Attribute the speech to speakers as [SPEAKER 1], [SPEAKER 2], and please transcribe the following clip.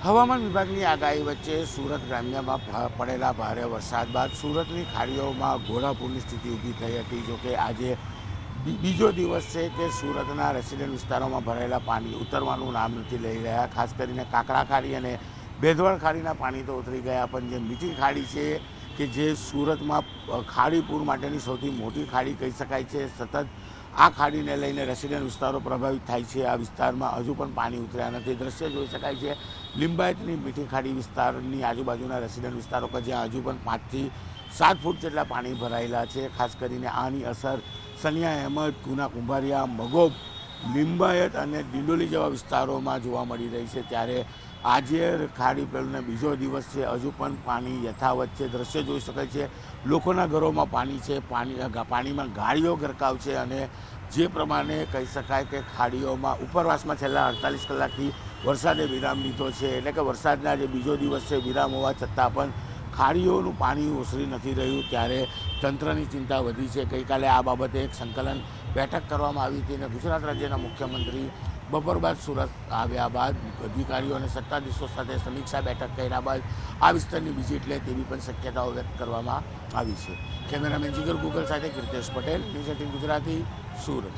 [SPEAKER 1] હવામાન વિભાગની આગાહી વચ્ચે સુરત ગ્રામ્યમાં પડેલા ભારે વરસાદ બાદ સુરતની ખાડીઓમાં ઘોડાપૂરની સ્થિતિ ઊભી થઈ હતી. જોકે આજે બીજો દિવસ છે કે સુરતના રેસિડેન્ટ વિસ્તારોમાં ભરાયેલા પાણી ઉતરવાનું નામ નથી લઈ રહ્યા. ખાસ કરીને કાકડા ખાડી અને બેધવળ ખાડીના પાણી તો ઉતરી ગયા, પણ જે મીઠી ખાડી છે કે જે સુરતમાં ખાડીપૂર માટેની સૌથી મોટી ખાડી કહી શકાય છે, સતત આ ખાડીને લઈને રેસિડેન્ટ વિસ્તારો પ્રભાવિત થાય છે. આ વિસ્તારમાં હજુ પણ પાણી ઉતર્યા નથી. દ્રશ્ય જોઈ શકાય છે લિંબાયતની મીઠી ખાડી વિસ્તારની આજુબાજુના રેસિડેન્ટ વિસ્તારો કે જ્યાં હજુ પણ 5 થી 7 ફૂટ જેટલા પાણી ભરાયેલા છે. ખાસ કરીને આની અસર સનિયા અહેમદ, ગુના કુંભારિયા, મગોબ, લિંબાયત અને ડિંડોલી જેવા વિસ્તારોમાં જોવા મળી રહી છે. ત્યારે આજે ખાડી પેલનો બીજો દિવસ છે, હજુ પણ પાણી યથાવત છે. દ્રશ્ય જોઈ શકાય છે, લોકોના ઘરોમાં પાણી છે, પાણીમાં ગાડીઓ ગરકાવ છે અને જે પ્રમાણે કહી શકાય કે ખાડીઓમાં ઉપરવાસમાં છેલ્લા 48 કલાકથી વરસાદે વિરામ લીધો છે. એટલે કે વરસાદના જે બીજો દિવસ છે, વિરામ હોવા છતાં પણ ખાડીઓનું પાણી ઓસરી નથી રહ્યું. ત્યારે તંત્રની ચિંતા વધી છે. ગઈકાલે આ બાબતે એક સંકલન બેઠક કરવામાં આવી હતી અને ગુજરાત રાજ્યના મુખ્યમંત્રી બપોર બાદ સુરત આવ્યા બાદ અધિકારીઓ અને સત્તાધીશો સાથે સમીક્ષા બેઠક કર્યા બાદ આ વિસ્તારની વિઝિટ લે તેવી પણ શક્યતાઓ વ્યક્ત કરવામાં આવી છે. કેમેરામેન જીગર ગૂગલ સાથે કીર્તેશ પટેલ, ન્યૂઝ 18 ગુજરાતી, સુરત.